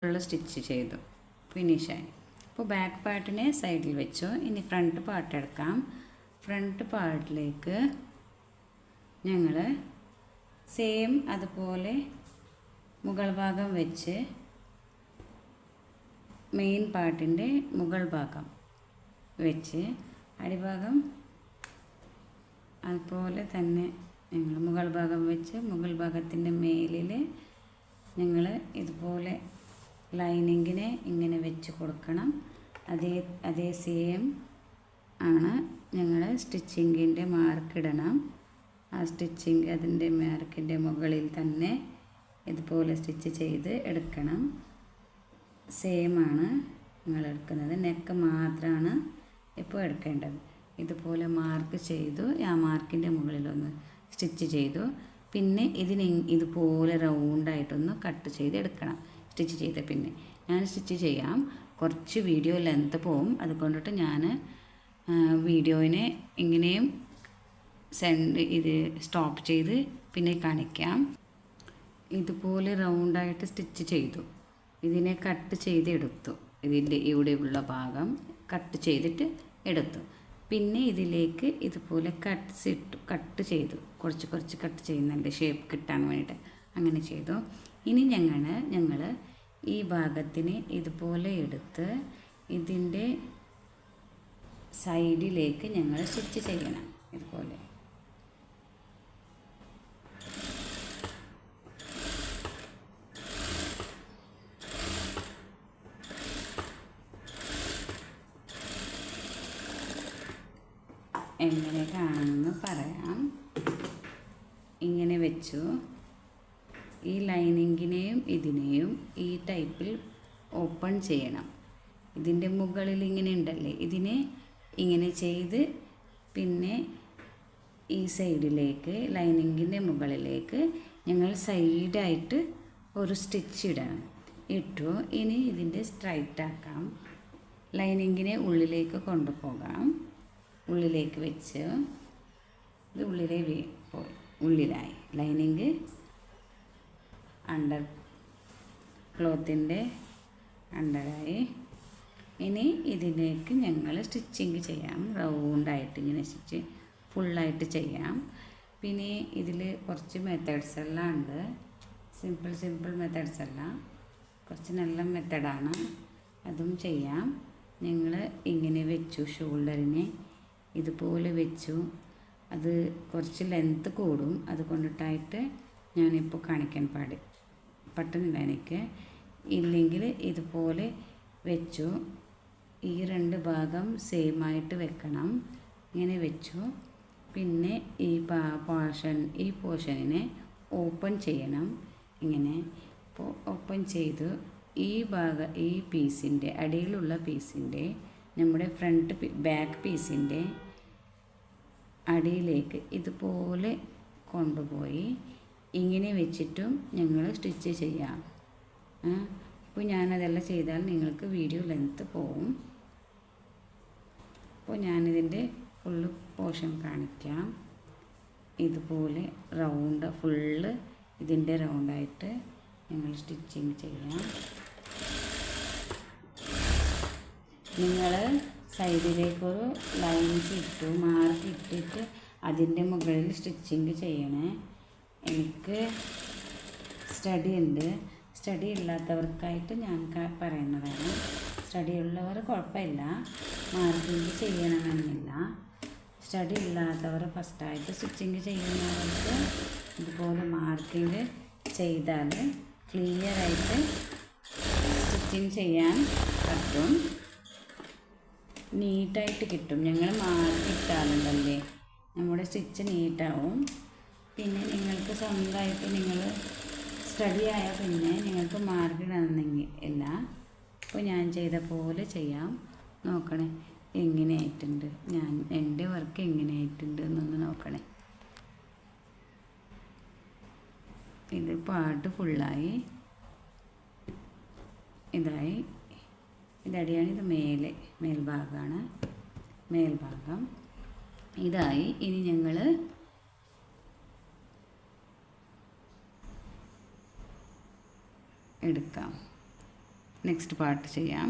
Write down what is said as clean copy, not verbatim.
ഉള്ള സ്റ്റിച്ച് ചെയ്തു, ഫിനിഷായി. അപ്പോൾ ബാക്ക് പാർട്ടിനെ സൈഡിൽ വെച്ചു. ഇനി ഫ്രണ്ട് പാർട്ട് എടുക്കാം. ഫ്രണ്ട് പാർട്ടിലേക്ക് ഞങ്ങൾ സെയിം അതുപോലെ മുകൾ ഭാഗം വെച്ച് മെയിൻ പാർട്ടിൻ്റെ മുകൾ ഭാഗം വെച്ച് അടിഭാഗം അതുപോലെ തന്നെ ഞങ്ങൾ മുകൾ ഭാഗം വെച്ച് മുകൾ ഭാഗത്തിൻ്റെ മേലിൽ ഞങ്ങൾ ഇതുപോലെ ലൈനിങ്ങിനെ ഇങ്ങനെ വെച്ച് കൊടുക്കണം. അതേ സെയിം ആണ് ഞങ്ങൾ സ്റ്റിച്ചിങ്ങിൻ്റെ മാർക്കിടണം. ആ സ്റ്റിച്ചിങ് അതിൻ്റെ മാർക്കിൻ്റെ മുകളിൽ തന്നെ ഇതുപോലെ സ്റ്റിച്ച് ചെയ്ത് എടുക്കണം. സെയിമാണ് നിങ്ങൾ എടുക്കുന്നത്. നെക്ക് മാത്രമാണ് ഇപ്പോൾ എടുക്കേണ്ടത്. ഇതുപോലെ മാർക്ക് ചെയ്തു. ആ മാർക്കിൻ്റെ മുകളിലൊന്ന് സ്റ്റിച്ച് ചെയ്തു. പിന്നെ ഇതുപോലെ റൗണ്ടായിട്ടൊന്ന് കട്ട് ചെയ്ത് എടുക്കണം. സ്റ്റിച്ച് ചെയ്ത് പിന്നെ ഞാൻ സ്റ്റിച്ച് ചെയ്യാം. കുറച്ച് വീഡിയോ ലെങ്ത് പോവും. അതുകൊണ്ടിട്ട് ഞാൻ വീഡിയോയിനെ ഇങ്ങനെയും ഇത് സ്റ്റോപ്പ് ചെയ്ത് പിന്നെ കാണിക്കാം. ഇതുപോലെ റൗണ്ടായിട്ട് സ്റ്റിച്ച് ചെയ്തു. ഇതിനെ കട്ട് ചെയ്ത് എടുത്തു. ഇതിൻ്റെ ഇവിടെയുള്ള ഭാഗം കട്ട് ചെയ്തിട്ട് എടുത്തു. പിന്നെ ഇതിലേക്ക് ഇതുപോലെ കട്ട് ചെയ്തു. കുറച്ച് കട്ട് ചെയ്യുന്നുണ്ട് ഷേപ്പ് കിട്ടാൻ വേണ്ടിയിട്ട്. അങ്ങനെ ചെയ്തു. ഇനി ഞങ്ങൾ ഈ ഭാഗത്തിന് ഇതുപോലെ എടുത്ത് ഇതിൻ്റെ സൈഡിലേക്ക് ഞങ്ങൾ സ്റ്റിച്ച് ചെയ്യണം. ഇതുപോലെ എങ്ങനെ കാണുമെന്ന് പറയാം. ഇങ്ങനെ വെച്ചു. ഈ ലൈനിങ്ങിനെയും ഇതിനെയും ഈ ടൈപ്പിൽ ഓപ്പൺ ചെയ്യണം. ഇതിൻ്റെ മുകളിൽ ഇങ്ങനെ ഉണ്ടല്ലേ, ഇതിനെ ഇങ്ങനെ ചെയ്ത് പിന്നെ ഈ സൈഡിലേക്ക് ലൈനിങ്ങിൻ്റെ മുകളിലേക്ക് ഞങ്ങൾ സൈഡായിട്ട് ഒരു സ്റ്റിച്ച് ഇടണം. ഇട്ടു. ഇനി ഇതിൻ്റെ സ്ട്രൈറ്റ് ആക്കാം. ലൈനിങ്ങിനെ ഉള്ളിലേക്ക് കൊണ്ടുപോകാം. ഉള്ളിലേക്ക് വെച്ച് ഇത് ഉള്ളിലായി. Lining under ക്ലോത്തിൻ്റെ അണ്ടറായി. ഇനി ഇതിലേക്ക് ഞങ്ങൾ സ്റ്റിച്ചിങ് ചെയ്യാം. റൗണ്ടായിട്ട് ഇങ്ങനെ സ്റ്റിച്ച് ഫുള്ളായിട്ട് ചെയ്യാം. പിന്നെ ഇതിൽ കുറച്ച് മെത്തേഡ്സ് എല്ലാം ഉണ്ട്. സിമ്പിൾ മെത്തേഡ്സ് എല്ലാം കുറച്ച് നല്ല മെത്തേഡാണ്. അതും ചെയ്യാം. ഞങ്ങൾ ഇങ്ങനെ വെച്ചു. ഷോൾഡറിനെ ഇതുപോലെ വെച്ചു. അത് കുറച്ച് ലെങ്ത്ത് കൂടും. അതുകൊണ്ടിട്ടായിട്ട് ഞാനിപ്പോൾ കാണിക്കാൻ പറ്റുന്നില്ല എനിക്ക്. ഇല്ലെങ്കിൽ ഇതുപോലെ വെച്ചു. ഈ രണ്ട് ഭാഗം സെയിമായിട്ട് വെക്കണം. ഇങ്ങനെ വെച്ചു. പിന്നെ ഈ പോർഷനിനെ ഓപ്പൺ ചെയ്യണം. ഇങ്ങനെ ഇപ്പോൾ ഓപ്പൺ ചെയ്തു. ഈ പീസിൻ്റെ അടിയിലുള്ള പീസിൻ്റെ നമ്മുടെ ബാക്ക് പീസിൻ്റെ അടിയിലേക്ക് ഇതുപോലെ കൊണ്ടുപോയി ഇങ്ങനെ വെച്ചിട്ടും ഞങ്ങൾ സ്റ്റിച്ച് ചെയ്യാം. അപ്പോൾ ഞാനതെല്ലാം ചെയ്താൽ നിങ്ങൾക്ക് വീഡിയോ ലെങ്ത്ത് പോവും. അപ്പോൾ ഞാനിതിൻ്റെ ഫുള്ള് പോർഷൻ കാണിക്കാം. ഇതുപോലെ ഫുള്ള് ഇതിൻ്റെ റൗണ്ടായിട്ട് ഞങ്ങൾ സ്റ്റിച്ചിങ് ചെയ്യാം. നിങ്ങൾ സൈഡിലേക്കൊരു ലൈൻസ് മാർക്ക് ഇട്ടിട്ട് അതിൻ്റെ മുകളിൽ സ്റ്റിച്ചിങ് ചെയ്യണേ. എനിക്ക് സ്റ്റഡി ഉണ്ട്. സ്റ്റഡി ഇല്ലാത്തവർക്കായിട്ട് ഞാൻ പറയുന്നതാണ്. സ്റ്റഡി ഉള്ളവർ കുഴപ്പമില്ല, മാർക്കിങ് ചെയ്യണമെന്നില്ല. സ്റ്റഡി ഇല്ലാത്തവർ ഫസ്റ്റായിട്ട് സ്റ്റിച്ചിങ് ചെയ്യുന്നവർക്ക് ഇതുപോലെ മാർക്കിങ് ചെയ്താൽ ക്ലിയറായിട്ട് സ്റ്റിച്ചിങ് ചെയ്യാൻ പറ്റും. നീറ്റായിട്ട് കിട്ടും. ഞങ്ങൾ മാർക്ക് ഇട്ടാലുണ്ടല്ലേ നമ്മുടെ സ്റ്റിച്ച് നീറ്റാവും. പിന്നെ നിങ്ങൾക്ക് സ്വന്തമായിട്ട് നിങ്ങൾ സ്റ്റഡി ആയാൽ പിന്നെ നിങ്ങൾക്ക് മാർക്ക് ഇടണമെങ്കിൽ ഇല്ല. അപ്പോൾ ഞാൻ ചെയ്ത പോലെ ചെയ്യാം. നോക്കണേ എങ്ങനെയായിട്ടുണ്ട്, എൻ്റെ വർക്ക് എങ്ങനെയായിട്ടുണ്ട് എന്നൊന്ന് നോക്കണേ. ഇത് പാർട്ട് ഫുള്ളായി ഇതായി. ഇതടിയാണ്. ഇത് മേൽഭാഗമാണ്. മേൽഭാഗം ഇതായി. ഇനി ഞങ്ങൾ എടുക്കാം. നെക്സ്റ്റ് പാർട്ട് ചെയ്യാം.